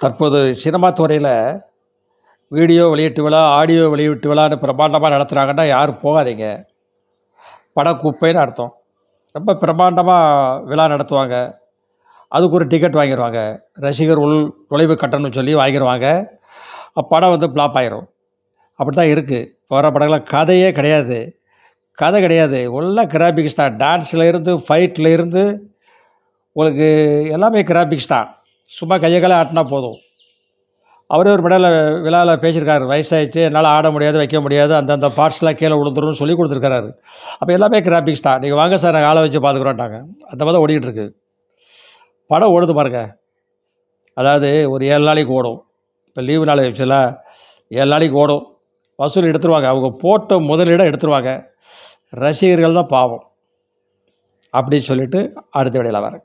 தற்போது சினிமா துறையில் வீடியோ வெளியீட்டு விழா, ஆடியோ வெளியீட்டு விழான்னு பிரமாண்டமாக நடத்துகிறாங்கன்னா யாரும் போகாதீங்க. படக்குப்பைன்னு அர்த்தம். ரொம்ப பிரமாண்டமாக விழா நடத்துவாங்க. அதுக்கு ஒரு டிக்கெட் வாங்கிடுவாங்க. ரசிகர் நுழைவு கட்டணம்னு சொல்லி வாங்கிடுவாங்க. படம் வந்து ஃப்ளாப் ஆயிரும். அப்படி தான் இருக்குது. இப்போ வர படங்கள்லாம் கதையே கிடையாது. கதை கிடையாது. எல்லாம் கிராஃபிக்ஸ் தான். டான்ஸில் இருந்து, ஃபைட்டில் இருந்து உங்களுக்கு எல்லாமே கிராஃபிக்ஸ் தான். சும்மா கையை காலை ஆட்டினா போதும். அவரே ஒரு விழாவில் பேசியிருக்காரு. வயசாகிடுச்சு, என்னால் ஆட முடியாது, வைக்க முடியாது, அந்தந்த பார்ட்ஸ்லாம் கீழே விழுந்துரும்னு சொல்லி கொடுத்துருக்காரு. அப்போ எல்லாமே கிராஃபிக்ஸ் தான். நீங்கள் வாங்க சார், நாங்கள் ஆளை வச்சு பார்த்துக்குறோன்ட்டாங்க. அந்த மாதிரி தான் ஓடிக்கிட்டு இருக்கு. படம் ஓடுது பாருங்க. அதாவது ஒரு 7 நாளைக்கு ஓடும். இப்போ லீவு நாள் வச்சுல 7 நாளைக்கு ஓடும். வசூல் எடுத்துருவாங்க. அவங்க போட்ட முதலீடை எடுத்துருவாங்க. ரசிகர்கள் தான் பாவம் அப்படின்னு சொல்லிட்டு அடுத்த வேலையில் வரேன்.